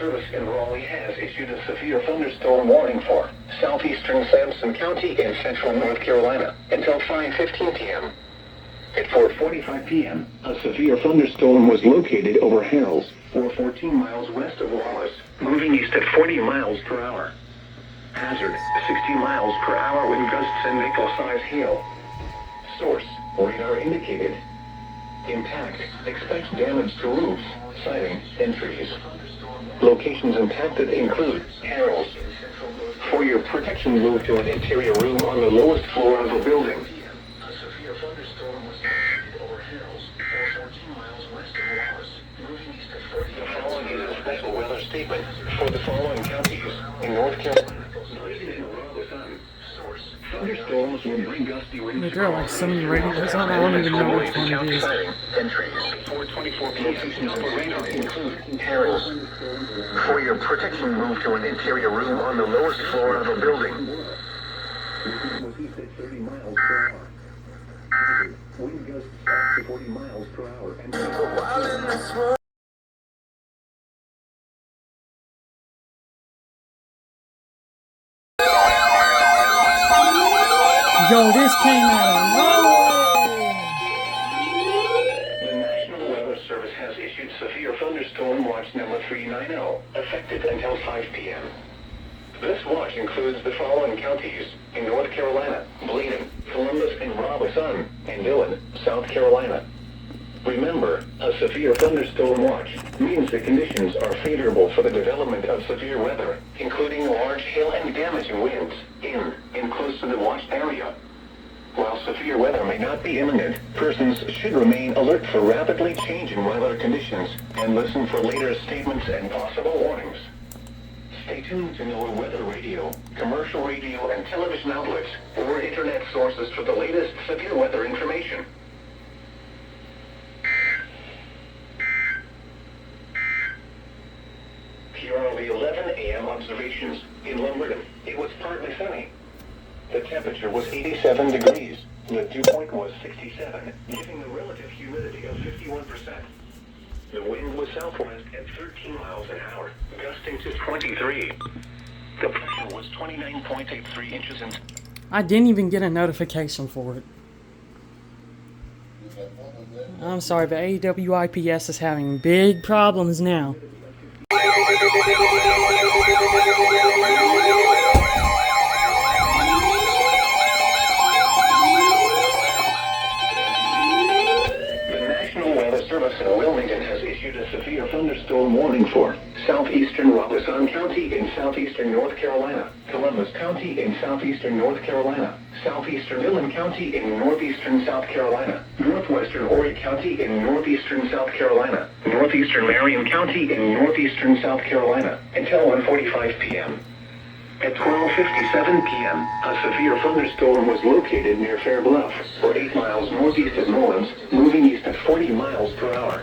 Service in Raleigh has issued a severe thunderstorm warning for southeastern Sampson County in central North Carolina until 5:15 p.m. At 4:45 p.m., a severe thunderstorm was located over Harrells, or 14 miles west of Wallace, moving east at 40 miles per hour. Hazard, 60 miles per hour wind gusts and vehicle-size hail. Source, radar indicated. Impact, expect damage to roofs, siding, and trees. Locations impacted include Harrells. For your protection, move to an interior room on the lowest floor of the building. A severe thunderstorm was located over Harrells, or 14 miles west of Wallace, moving east at 40. The following is a special weather statement for the following counties in North Carolina. Thunderstorms will bring gusty winds. There are like so many radios on, I don't even know which one it is. Entries. 424 locations for radar include Harrells. For your protection, move to an interior room on the lowest floor of the building. East at 30 miles per hour. Wind gusts up to 40 miles per hour. Yo, this came out of nowhere! The National Weather Service has issued severe thunderstorm watch number 390, effective until 5 p.m. This watch includes the following counties in North Carolina: Bladen, Columbus and Robeson, and Dillon, South Carolina. Remember, a severe thunderstorm watch means the conditions are favorable for the development of severe weather, including large hail and damaging winds in and close to the watched area. While severe weather may not be imminent, persons should remain alert for rapidly changing weather conditions and listen for later statements and possible warnings. Stay tuned to know weather radio, commercial radio and television outlets, or internet sources for the latest severe weather information. Here are the 11 a.m. observations. In Lumberton, it was partly sunny. The temperature was 87 degrees. The dew point was 67, giving a relative humidity of 51%. The wind was southwest at 13 miles an hour, gusting to 23. The pressure was 29.83 inches in... I didn't even get a notification for it. I'm sorry, but AWIPS is having big problems now. Service in Wilmington has issued a severe thunderstorm warning for southeastern Robeson County in southeastern North Carolina, Columbus County in southeastern North Carolina, southeastern Dillon County in northeastern South Carolina, northwestern Horry County in northeastern South Carolina, northeastern Marion County in northeastern South Carolina, until 1:45 p.m. At 12:57 p.m., a severe thunderstorm was located near Fair Bluff, or 8 miles northeast of Mullins, moving east at 40 miles per hour.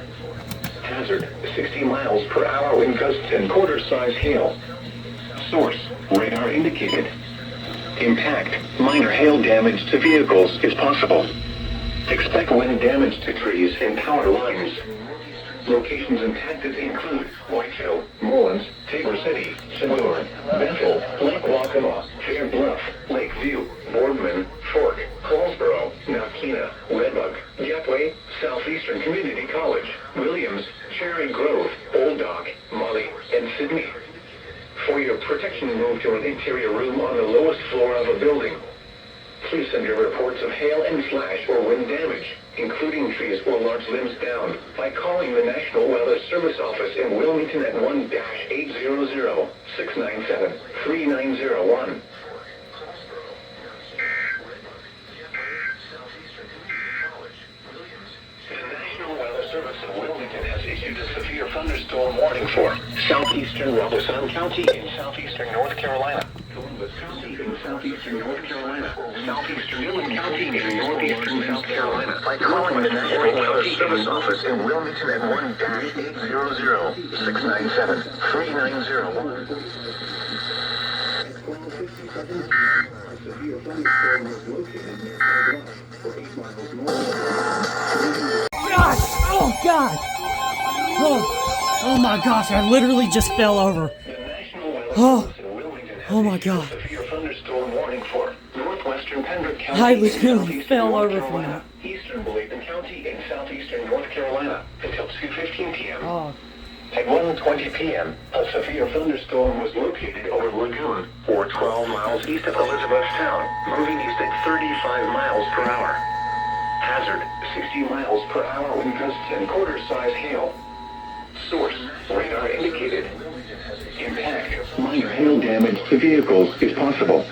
Hazard, 60 miles per hour wind gusts and quarter-size hail. Source, radar indicated. Impact, minor hail damage to vehicles is possible. Expect wind damage to trees and power lines. Locations impacted include Whiteville, Mullins, Tabor City, Seward, Bethel, Lake Waccamaw, Fair Bluff, Lakeview, Boardman, Fork, Hallsboro, Nakina, Redbug, Gateway, Southeastern Community College, Williams, Cherry Grove, Old Dock, Molly, and Sydney. For your protection, move to an interior room on the lowest floor of a building. Please send your reports of hail and slash or wind damage, including trees or large limbs down, by calling the National Weather Service office in Wilmington at 1-800-697-3901. The National Weather Service in Wilmington has issued a severe thunderstorm warning for southeastern Robeson County in southeastern North Carolina, Columbus County in southeastern North Carolina, southeastern Dillon County in northeastern South Carolina, by calling the National Weather Service office in Wilmington at 1-800-697-3901. A severe thunderstorm was located near Fair Bluff, for 8 miles north. God! Oh, God! Oh. Oh my gosh, I literally just fell over. The National Weather Oh. Service in Wilmington has Oh my issued a God. severe thunderstorm warning for northwestern Pembroke County, I literally southeastern fell North over from Carolina, eastern Bladen County, and southeastern North Carolina until 2:15 p.m. Oh, At 1:20 p.m., a severe thunderstorm was located over Lagoon, or 12 miles east of Elizabethtown, moving east at 35 miles per hour. Hazard, 60 miles per hour wind gusts and quarter-size hail. Source, radar indicated. Impact, minor hail damage to vehicles is possible.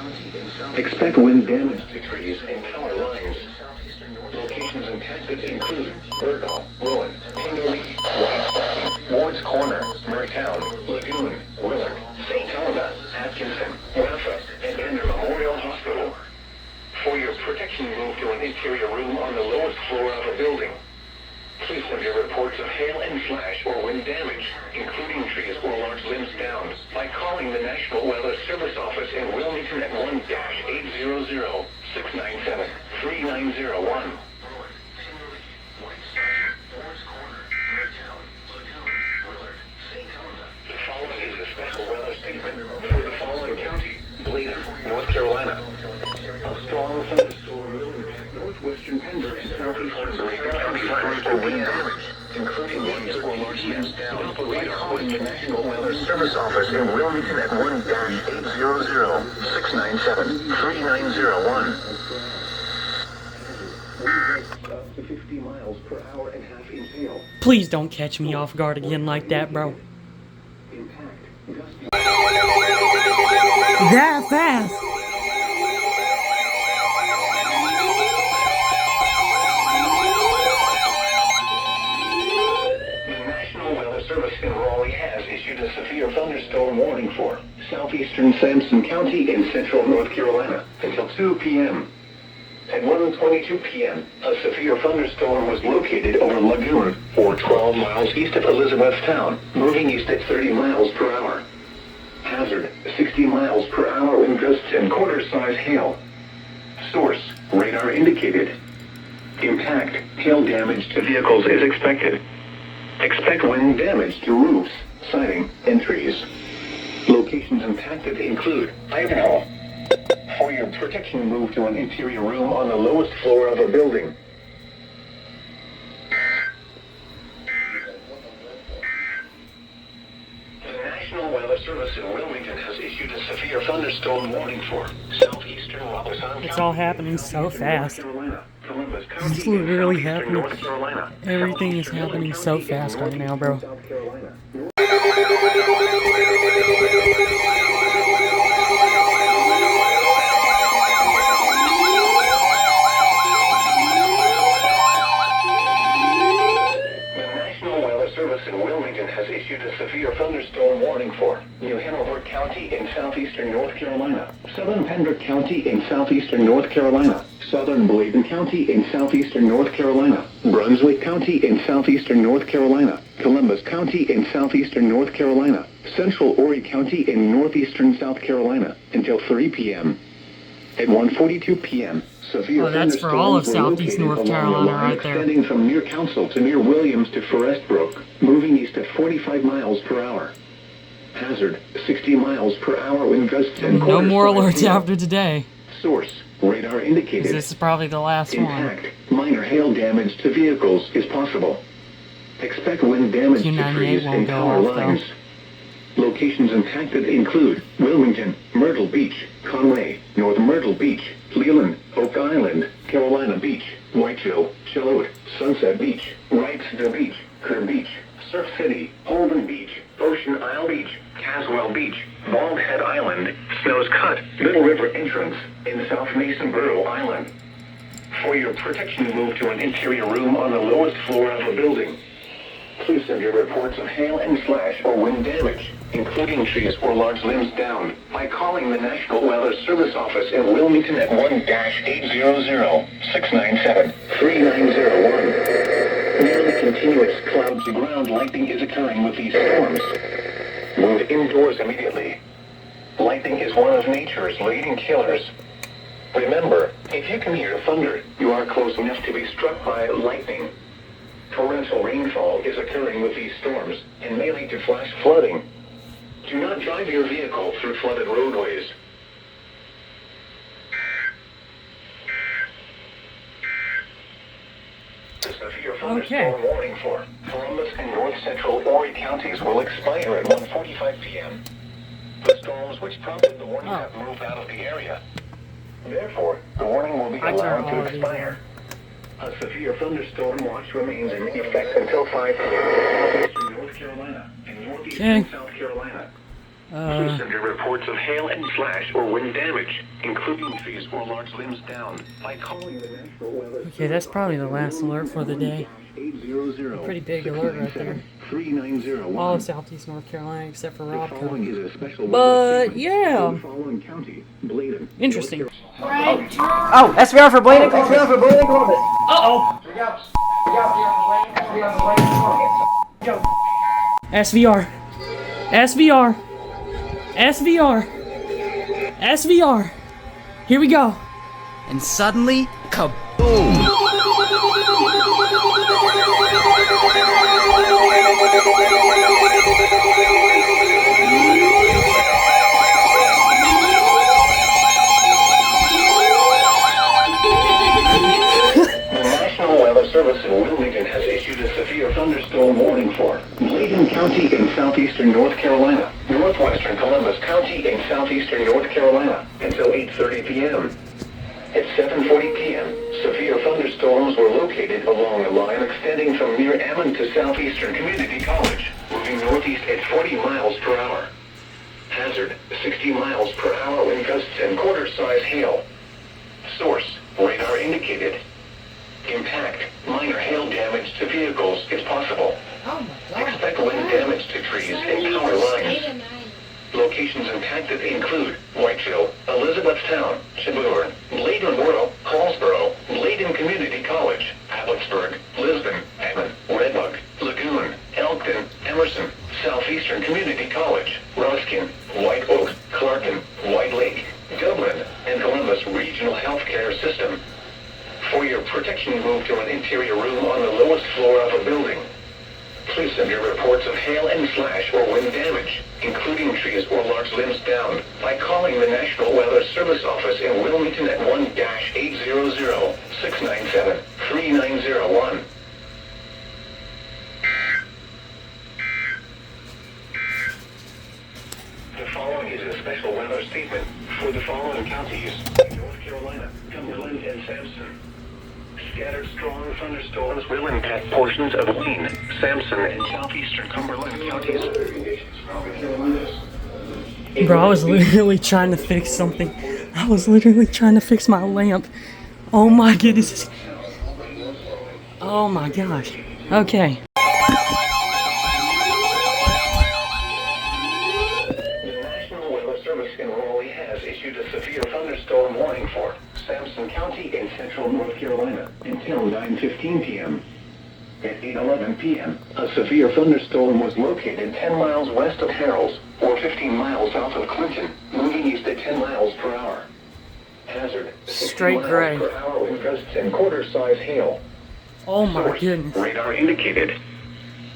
Expect wind damage to trees and power lines. Locations impacted include Burgaw, Rowan, Pingley, White, Ward's Corner, Mertown, Lagoon, Willard, St. Helena, Atkinson, Rafa, and Ender Memorial Hospital. For your protection, move to an interior room on the lowest floor of a building. Please send your reports of hail and flash or wind damage, including trees or large limbs down, by calling the National Weather Service Office in Wilmington at 1-800-697-3901. The following is a special weather statement for the following county: Bladen, North Carolina. A strong thunderstorm will impact northwestern Pembroke and southeastern Bladen County for wind damage, including winds or large winds down. By calling the National Weather Service Office in Wilmington at 1-800-697-3901. Up to 50 miles per hour and half inch hail. please don't catch me off guard again like that, bro. Impact. Gusty. That fast. The National Weather Service in Raleigh has issued a severe thunderstorm warning for southeastern Sampson County in central North Carolina until 2 p.m. At 1:22 p.m., a severe thunderstorm was located over Lagoon, or 12 miles east of Elizabethtown, moving east at 30 miles per hour. Hazard, 60 miles per hour wind gusts and quarter-size hail. Source, radar indicated. Impact, hail damage to vehicles is expected. Expect wind damage to roofs, siding, and trees. Locations impacted include Ivanhoe. For your protection, move to an interior room on the lowest floor of a building. The National Weather Service in Wilmington has issued a severe thunderstorm warning for southeastern Robeson County. It's all happening so fast. Carolina, Columbus County, It's literally and southeastern happening. North Carolina, Everything is southeastern happening County, so and fast right now, bro. northeastern South Carolina. The National Weather Service in Wilmington has issued a severe thunderstorm warning for New Hanover County in southeastern North Carolina, southern Pembroke County in southeastern North Carolina, southern Bladen County in southeastern North Carolina, Brunswick County in southeastern North Carolina, Columbus County in southeastern North Carolina, central Horry County in northeastern South Carolina until 3 p.m. At 1:42 p.m., severe Oh, that's for all of thunderstorms were Southeast located North along the Carolina line right there. extending from near Council to near Williams to Forest Brook, moving east at 45 miles per hour. Hazard, 60 miles per hour wind gusts and No more quarter-size alerts hail. after today. Source, radar indicated. This is probably the last one. Impact, minor hail damage to vehicles is possible. Expect wind damage to Q98 trees won't and go power off, though. lines. Locations impacted include Wilmington, Myrtle Beach, Conway, North Myrtle Beach, Leland, Oak Island, Carolina Beach, Whiteville, Charlotte, Sunset Beach, Wrightsville Beach, Kerr Beach, Surf City, Holden Beach, Ocean Isle Beach, Caswell Beach, Bald Head Island, Snows Cut, Little River Entrance, and South Mason Borough Island. For your protection, move to an interior room on the lowest floor of a building. Please send your reports of hail and flash or wind damage, including trees or large limbs down, by calling the National Weather Service Office in Wilmington at 1-800-697-3901. Nearly continuous cloud-to-ground lightning is occurring with these storms. Move indoors immediately. Lightning is one of nature's leading killers. Remember, if you can hear thunder, you are close enough to be struck by lightning. Torrential rainfall is occurring with these storms and may lead to flash flooding. Do not drive your vehicle through flooded roadways. The severe thunderstorm warning for Columbus and north central Horry counties will expire at 1:45 p.m. The storms which prompted the warning have moved out of the area. Therefore, the warning will be allowed to expire. A severe thunderstorm watch remains in effect until 5 p.m. in southeastern North Carolina and northeastern South Carolina. Please send your reports of hail and slash or wind damage, including trees or large limbs down, by calling the National Weather Service. Okay, that's probably the last alert for the day. Pretty big alert right there. All of southeast North Carolina except for Rob County. But yeah, interesting. Oh, SVR for Blaine. SVR for Blaine, Columbus. SVR. SVR. SVR. SVR. Here we go. And suddenly, kaboom! Service in Wilmington has issued a severe thunderstorm warning for Bladen County in southeastern North Carolina, northwestern Columbus County in southeastern North Carolina until 8:30 p.m. At 7:40 p.m., severe thunderstorms were located along a line extending from near Ammon to southeastern Community College, moving northeast at 40 miles per hour. Hazard, 60 miles per hour wind gusts and quarter-size hail. Source, radar indicated. Impact, minor hail damage to vehicles is possible. Expect wind damage to trees and power lines. Locations impacted include Whiteville, Elizabethtown, Chebourne, Bladen Borough, Hallsboro, Bladen Community College, Abbotsburg, Lisbon, Ammon, Redbug, Lagoon, Elkton, Emerson, Southeastern Community College, Ruskin, White Oak, Clarkin, White Lake, Dublin, and Columbus Regional Healthcare System. For your protection, move to an interior room on the lowest floor of a building. Please send your reports of hail and slash or wind damage, including trees or large limbs down, by calling the National Weather Service office in Wilmington at 1-800-697-3901. The following is a special weather statement for the following counties: North Carolina, Cumberland, and Sampson. Scattered strong thunderstorms will impact portions of Wayne, Sampson, and southeastern Cumberland counties. Bro, I was literally trying to fix something. I was literally trying to fix my lamp. Oh my goodness. Oh my gosh. Okay. The National Weather Service in Raleigh has issued a severe thunderstorm warning for Sampson County in central North Carolina until 9:15 p.m. At 8:11 p.m., a severe thunderstorm was located 10 miles west of Harrells, or 15 miles south of Clinton, moving east at 10 miles per hour. Hazard, 60 Straight gray. miles per hour wind gusts and quarter-size hail. Oh my Source, goodness. radar indicated.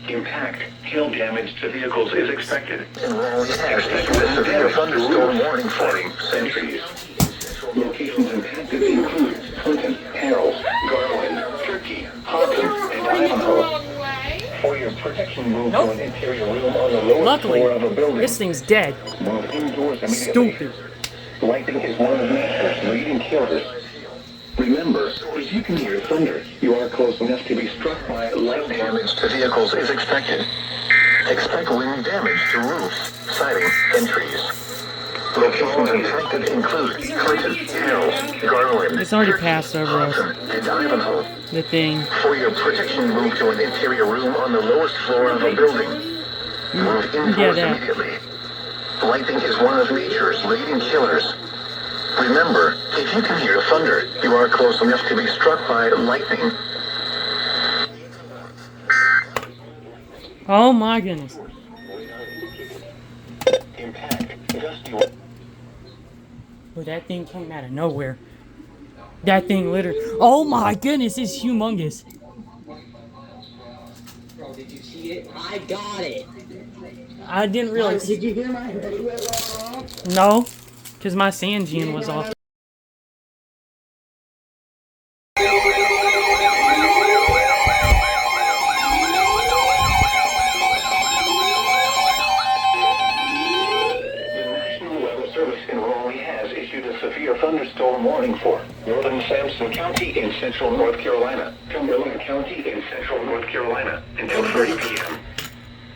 Impact, hail damage to vehicles is expected. Expect a severe thunderstorm warning for centuries. Locations impacted include Clinton, Harrells, Garland, Turkey, Hopkins, and Ivanhoe. For your protection, move to an interior room on the lowest floor of a building. This thing's dead. Move indoors immediately. Stupid. Lightning is one of nature's leading killers. Remember, if you can hear thunder, you are close enough to be struck by lightning. Damage to vehicles is expected. Expect wind damage to roofs, siding, and trees. Locations impacted include Clinton, Harrells, Garland, It's already passed over us. and Ivanhoe. The thing. For your protection, move to an interior room on the lowest floor of a building. Move indoors that. immediately. Lightning is one of nature's leading killers. Remember, if you can hear thunder, you are close enough to be struck by lightning. Oh my goodness. Impact, gusty. But that thing came out of nowhere. That thing literally. Oh my goodness, it's humongous. Did you see it? I got it. I didn't realize. Did you hear my No, because my sand gene was off. Severe thunderstorm warning for northern Sampson County in central North Carolina, Cumberland County in central North Carolina until 30 p.m.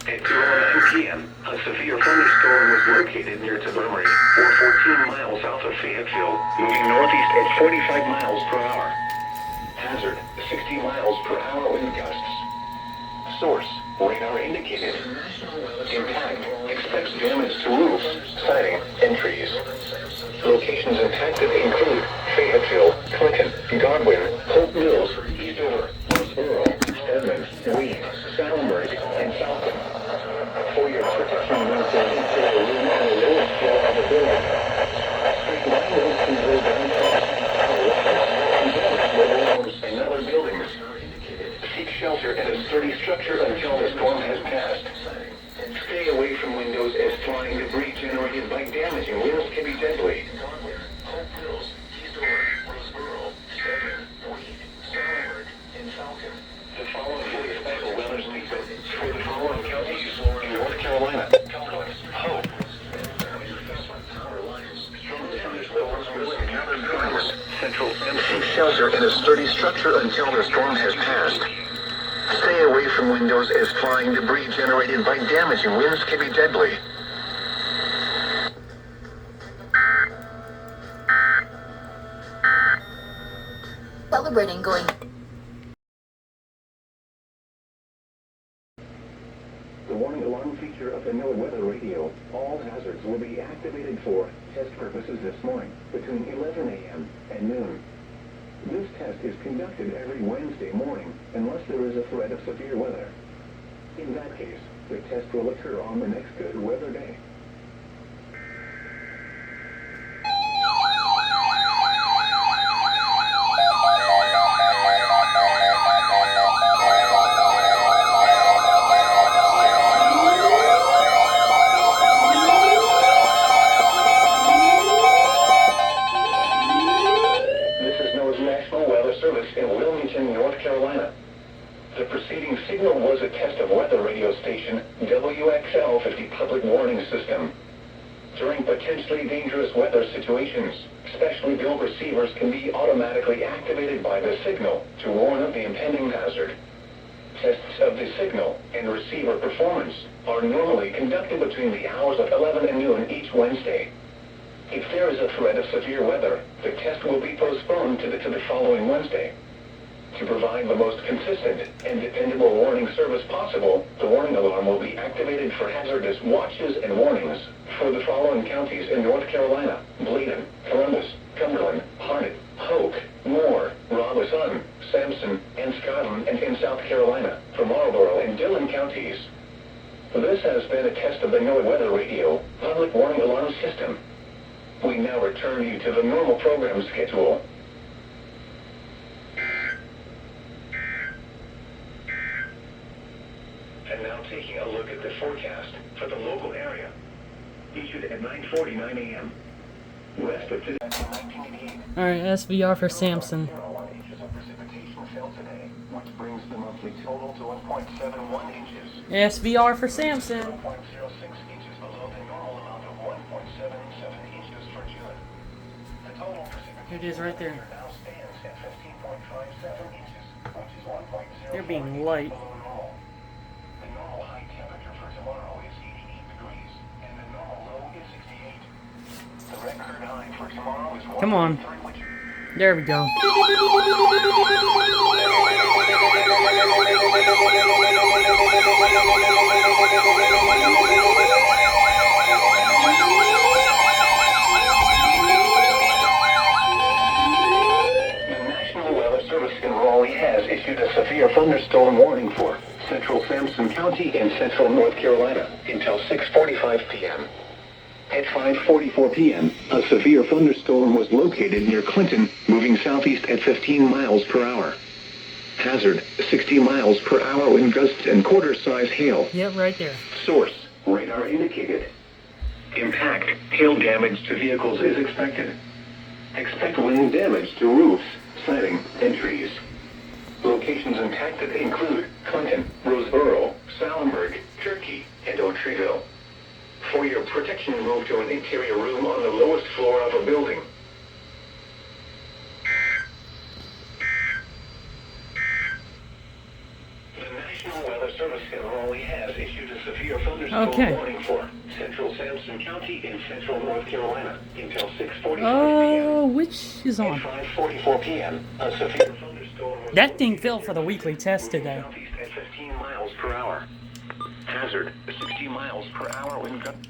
At 2:09 p.m., a severe thunderstorm was located near Tubermory, or 14 miles south of Fayetteville, moving northeast at 45 miles per hour. Hazard, 60 miles per hour wind gusts. Source, radar indicated. Impact, expects damage to roofs, siding, and trees. Locations impacted include Fayetteville, Clinton, Godwin, Hope Mills, Eastover, Roseboro, Stedman, Weed, Salmberg, and Falcon. For your protection, you can enter a room on the lowest floor of the building. Street windows can go down and other buildings. Seek shelter at a sturdy structure until the storm has passed. Stay away from windows as flying debris generated by damaging winds can be deadly. The following is a special weather statement for the following counties in North Carolina. Cumberland, Hope. Central Seek shelter in a sturdy structure until the storm has passed. Stay away from windows as flying debris generated by damaging winds can be deadly. Celebrating going. The warning alarm feature of the NOAA weather radio, all hazards will be activated for test purposes this morning between 11 a.m. and noon. This test is conducted every Wednesday morning unless there is a threat of severe weather. In that case, the test will occur on the next good weather day. The preceding signal was a test of weather radio station WXL 50 public warning system. During potentially dangerous weather situations, specially built receivers can be automatically activated by the signal to warn of the impending hazard. Tests of the signal and receiver performance are normally conducted between the hours of 11 and noon each Wednesday. If there is a threat of severe weather, the test will be postponed to the following Wednesday. To provide the most consistent and dependable warning service possible, the warning alarm will be activated for hazardous watches and warnings for the following counties in North Carolina: Bladen, Columbus, Cumberland, Harnett, Polk, Moore, Robeson, Sampson, and Scotland, and in South Carolina, for Marlboro and Dillon counties. This has been a test of the NOAA Weather Radio Public Warning Alarm System. We now return you to the normal program schedule. And now taking a look at the forecast for the local area. Issued at 9:49 a.m. West of today. Alright, SVR for Samson. Inches of precipitation fell today, which brings the monthly total to 1.71 inches. SVR for Samson. 0.06 inches below the normal amount of 1.77 inches for June. The total precipitation Here it is right there. now stands at 15.57 inches, which is 1.0 They're being light. below normal. The normal high temperature for tomorrow is 88 degrees, and the normal low is 68. The record high for tomorrow is Come on. 1.3, which There we go. has issued a severe thunderstorm warning for central Sampson County in central North Carolina until 6:45 p.m. At 5:44 p.m., a severe thunderstorm was located near Clinton, moving southeast at 15 miles per hour. Hazard, 60 miles per hour wind gusts and quarter-size hail. Yep, right there. Source, radar indicated. Impact, hail damage to vehicles is expected. Expect wind damage to roofs, siding, and trees. Locations impacted include Clinton, Roseboro, Salenberg, Turkey, and Otreville. For your protection, move to an interior room on the lowest floor of a building. The National Weather Service in Raleigh has issued a severe thunderstorm warning for central Sampson County in central North Carolina until 6:45 p.m. Oh, which is on? At 5:44 p.m., a severe thunderstorm was That thing fell for the weekly test today. southeast at 15 miles per hour. Hazard, 60 miles per hour wind gusts.